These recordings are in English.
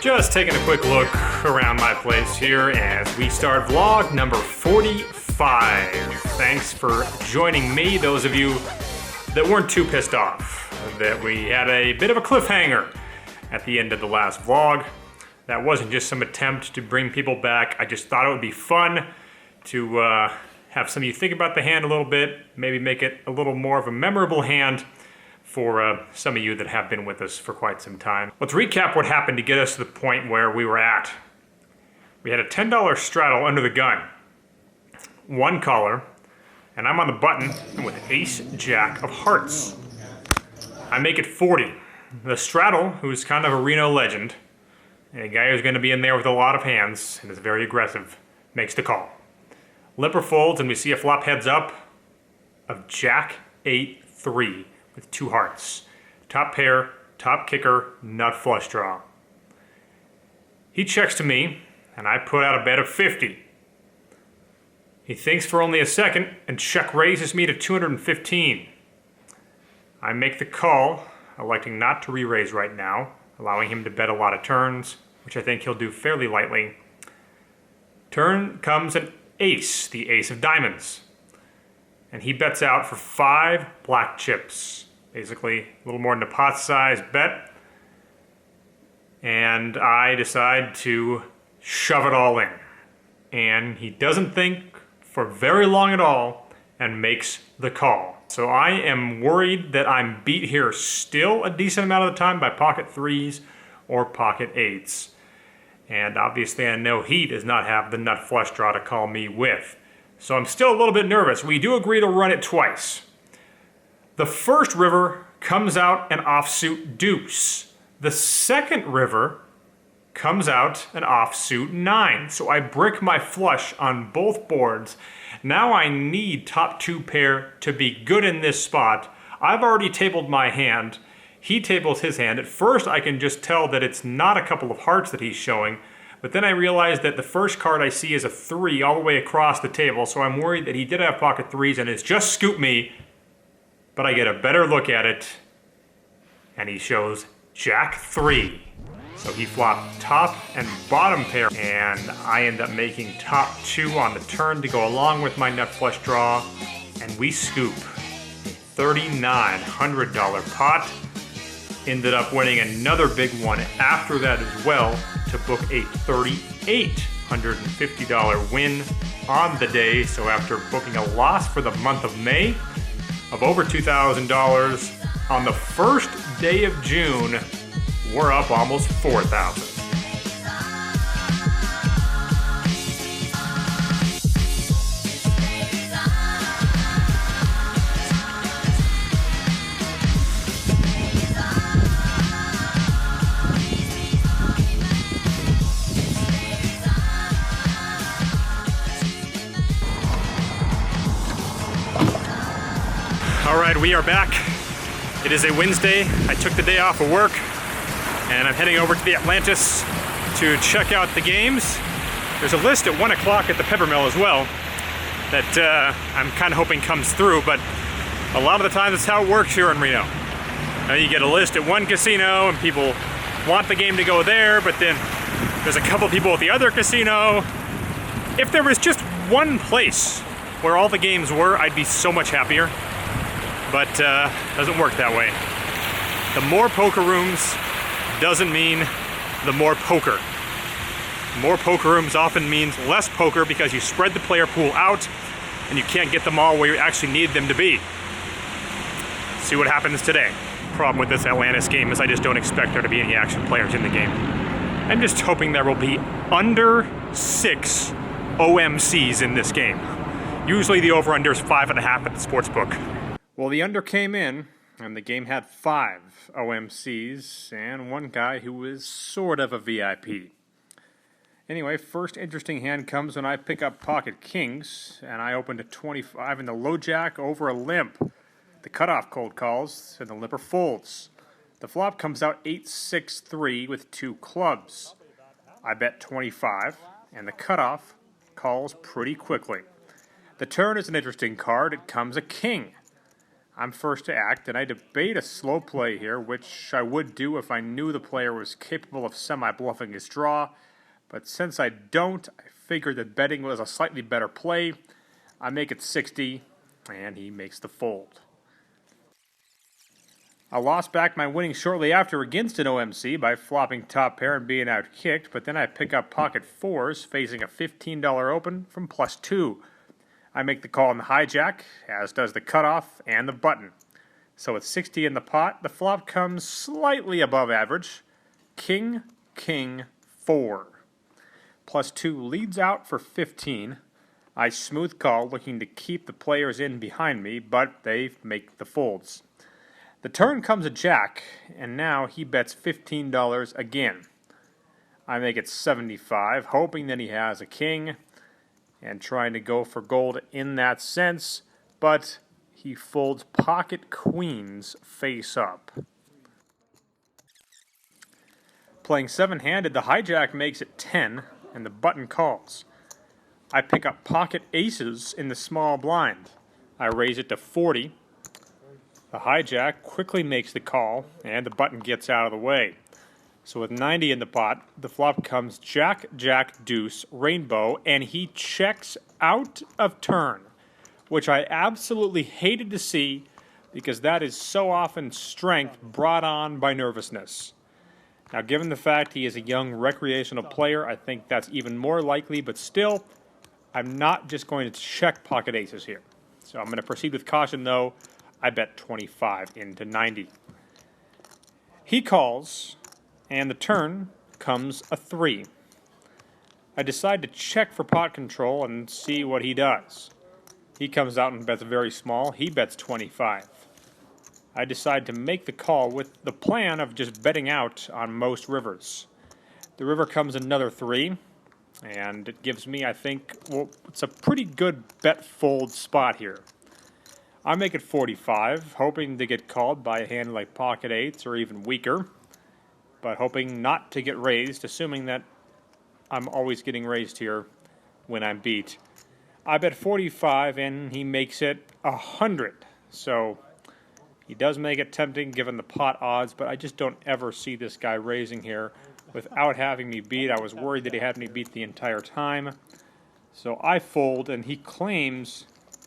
Just taking a quick look around my place here as we start vlog number 45. Thanks for joining me, those of you that weren't too pissed off that we had a bit of a cliffhanger at the end of the last vlog. That wasn't just some attempt to bring people back. I just thought it would be fun to have some of you think about the hand a little bit, maybe make it a little more of a memorable hand for some of you that have been with us for quite some time. Let's recap what happened to get us to the point where we were at. We had a $10 straddle under the gun, one caller, and I'm on the button with ace jack of hearts. I make it 40. The straddle, who's kind of a Reno legend, a guy who's going to be in there with a lot of hands and is very aggressive, makes the call. Limper folds and we see a flop heads up of jack 8-3 with two hearts. Top pair, top kicker, nut flush draw. He checks to me and I put out a bet of 50. He thinks for only a second and check raises me to 215. I make the call, electing not to re-raise right now, allowing him to bet a lot of turns, which I think he'll do fairly lightly. Turn comes an ace, the ace of diamonds. And he bets out for 5 black chips. Basically, a little more than a pot-sized bet. And I decide to shove it all in. And he doesn't think for very long at all and makes the call. So I am worried that I'm beat here still a decent amount of the time by pocket 3s or pocket 8s. And obviously I know he does not have the nut flush draw to call me with. So I'm still a little bit nervous. We do agree to run it twice. The first river comes out an offsuit deuce. The second river comes out an offsuit 9. So I brick my flush on both boards. Now I need top 2 pair to be good in this spot. I've already tabled my hand. He tables his hand. At first I can just tell that it's not a couple of hearts that he's showing, but then I realize that the first card I see is a 3 all the way across the table, so I'm worried that he did have pocket 3s and it's just scooped me, but I get a better look at it, and he shows jack 3. So he flopped top and bottom pair, and I end up making top 2 on the turn to go along with my nut flush draw, and we scoop a $3,900 pot. Ended up winning another big one after that as well to book a $3,850 win on the day. So after booking a loss for the month of May of over $2,000, on the first day of June, we're up almost $4,000. All right, we are back. It is a Wednesday. I took the day off of work and I'm heading over to the Atlantis to check out the games. There's a list at 1 o'clock at the Peppermill as well that I'm kind of hoping comes through, but a lot of the time that's how it works here in Reno. You get a list at one casino and people want the game to go there, but then there's a couple people at the other casino. If there was just one place where all the games were, I'd be so much happier. But doesn't work that way. The more poker rooms doesn't mean the more poker. More poker rooms often means less poker because you spread the player pool out and you can't get them all where you actually need them to be. See what happens today. Problem with this Atlantis game is I just don't expect there to be any action players in the game. I'm just hoping there will be under 6 OMCs in this game. Usually the over-under is 5.5 at the sportsbook. Well, the under came in, and the game had 5 OMCs, and one guy who was sort of a VIP. Anyway, first interesting hand comes when I pick up pocket kings, and I open to 25 in the low jack over a limp. The cutoff cold calls, and the limper folds. The flop comes out 8-6-3 with 2 clubs. I bet 25, and the cutoff calls pretty quickly. The turn is an interesting card. It comes a king. I'm first to act, and I debate a slow play here, which I would do if I knew the player was capable of semi-bluffing his draw. But since I don't, I figured that betting was a slightly better play. I make it 60, and he makes the fold. I lost back my winnings shortly after against an OMC by flopping top pair and being outkicked, but then I pick up pocket fours, facing a $15 open from +2. I make the call on the hijack, as does the cutoff and the button. So with 60 in the pot, the flop comes slightly above average. King, king, 4. +2 leads out for 15. I smooth call, looking to keep the players in behind me, but they make the folds. The turn comes a jack, and now he bets $15 again. I make it 75, hoping that he has a king, and trying to go for gold in that sense, but he folds pocket queens face up. Playing 7-handed, the hijack makes it 10, and the button calls. I pick up pocket aces in the small blind. I raise it to 40. The hijack quickly makes the call, and the button gets out of the way. So with 90 in the pot, the flop comes jack, jack, deuce, rainbow, and he checks out of turn, which I absolutely hated to see because that is so often strength brought on by nervousness. Now, given the fact he is a young recreational player, I think that's even more likely, but still, I'm not just going to check pocket aces here. So I'm going to proceed with caution, though. I bet 25 into 90. He calls, and the turn comes a 3. I decide to check for pot control and see what he does. He comes out and bets very small. He bets 25. I decide to make the call with the plan of just betting out on most rivers. The river comes another 3, and it gives me, I think, well, it's a pretty good bet fold spot here. I make it 45, hoping to get called by a hand like pocket 8s or even weaker, but hoping not to get raised, assuming that I'm always getting raised here when I'm beat. I bet 45, and he makes it 100, so he does make it tempting given the pot odds, but I just don't ever see this guy raising here without having me beat. I was worried that he had me beat the entire time, so I fold, and he claims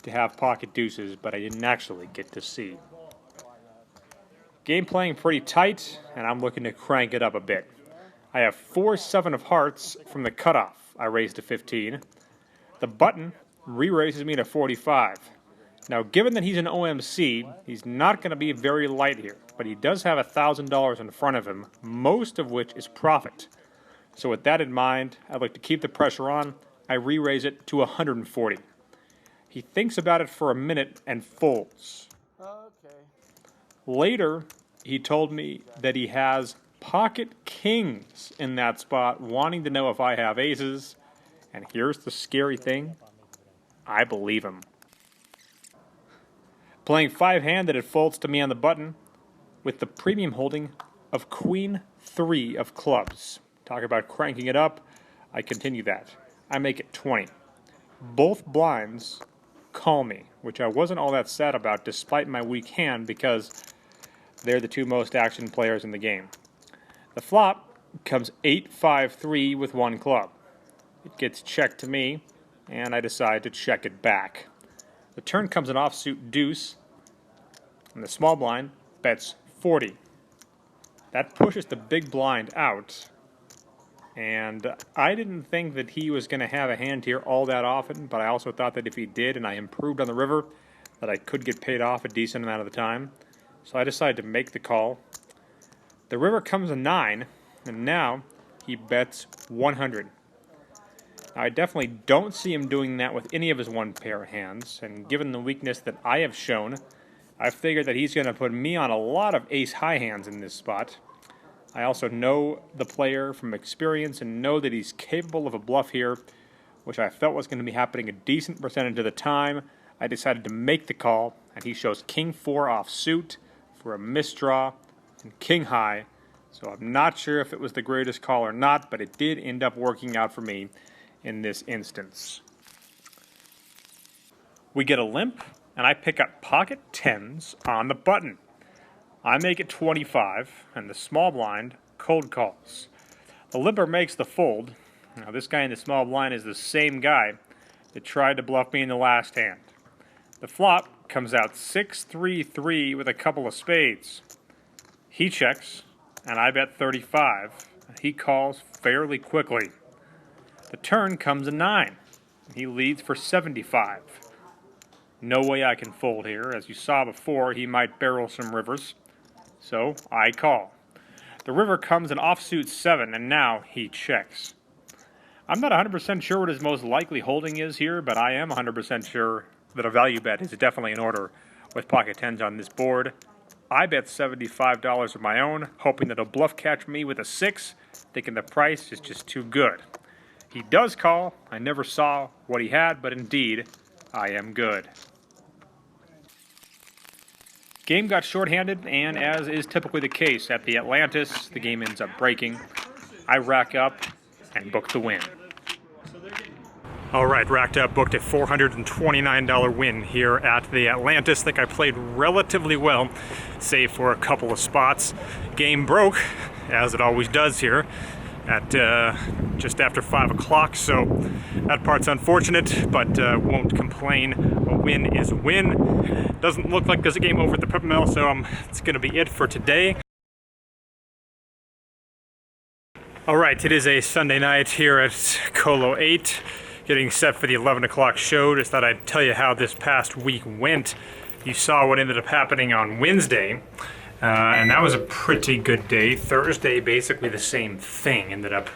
to have pocket deuces, but I didn't actually get to see. Game playing pretty tight, and I'm looking to crank it up a bit. I have 4-7 of hearts from the cutoff. I raise to 15. The button re-raises me to 45. Now, given that he's an OMC, he's not going to be very light here, but he does have $1,000 in front of him, most of which is profit. So with that in mind, I'd like to keep the pressure on. I re-raise it to 140. He thinks about it for a minute and folds. Okay. Later, he told me that he has pocket kings in that spot, wanting to know if I have aces. And here's the scary thing. I believe him. Playing 5-handed, it folds to me on the button with the premium holding of Queen 3 of clubs. Talk about cranking it up. I continue that. I make it 20. Both blinds call me, which I wasn't all that sad about despite my weak hand because they're the two most action players in the game. The flop comes 8-5-3 with 1 club. It gets checked to me, and I decide to check it back. The turn comes an offsuit deuce, and the small blind bets 40. That pushes the big blind out, and I didn't think that he was going to have a hand here all that often, but I also thought that if he did and I improved on the river, that I could get paid off a decent amount of the time. So I decided to make the call. The river comes a 9, and now he bets 100. Now, I definitely don't see him doing that with any of his one-pair hands, and given the weakness that I have shown, I figured that he's going to put me on a lot of ace-high hands in this spot. I also know the player from experience and know that he's capable of a bluff here, which I felt was going to be happening a decent percentage of the time. I decided to make the call, and he shows King 4 off suit for a misdraw and King high. So I'm not sure if it was the greatest call or not, but it did end up working out for me in this instance. We get a limp, and I pick up pocket 10s on the button. I make it 25, and the small blind cold calls. The limper makes the fold. Now this guy in the small blind is the same guy that tried to bluff me in the last hand. The flop comes out 6-3-3 with a couple of spades. He checks, and I bet 35. He calls fairly quickly. The turn comes a 9. He leads for 75. No way I can fold here. As you saw before, he might barrel some rivers. So I call. The river comes an offsuit 7, and now he checks. I'm not 100% sure what his most likely holding is here, but I am 100% sure that a value bet is definitely in order with pocket 10s on this board. I bet $75 of my own, hoping that he'll bluff catch me with a 6, thinking the price is just too good. He does call. I never saw what he had, but indeed, I am good. Game got shorthanded, and as is typically the case at the Atlantis, the game ends up breaking. I rack up and book the win. All right, racked up, booked a $429 win here at the Atlantis. I think I played relatively well, save for a couple of spots. Game broke, as it always does here, at just after 5 o'clock, so that part's unfortunate, but won't complain. A win is a win. Doesn't look like there's a game over at the Pepper Mill, so it's going to be it for today. All right, it is a Sunday night here at Colo 8. Getting set for the 11 o'clock show. Just thought I'd tell you how this past week went. You saw what ended up happening on Wednesday, and that was a pretty good day. Thursday, basically the same thing. Ended up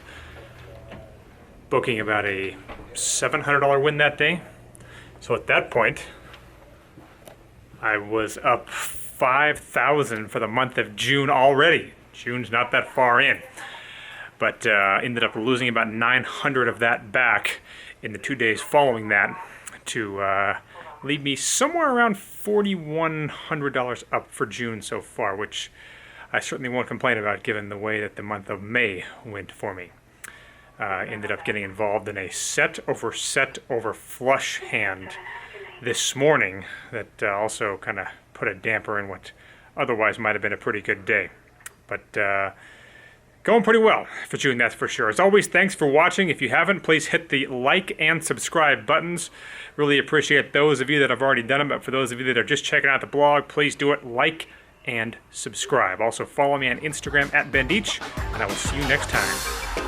booking about a $700 win that day. So at that point, I was up $5,000 for the month of June already. June's not that far in, but ended up losing about 900 of that back in the 2 days following that to leave me somewhere around $4,100 up for June so far, which I certainly won't complain about given the way that the month of May went for me. Ended up getting involved in a set over flush hand this morning that also kind of put a damper in what otherwise might have been a pretty good day. But going pretty well for June, that's for sure. As always, thanks for watching. If you haven't, please hit the like and subscribe buttons. Really appreciate those of you that have already done them, but for those of you that are just checking out the blog, please do it. Like and subscribe. Also, follow me on Instagram at BenDeach, and I will see you next time.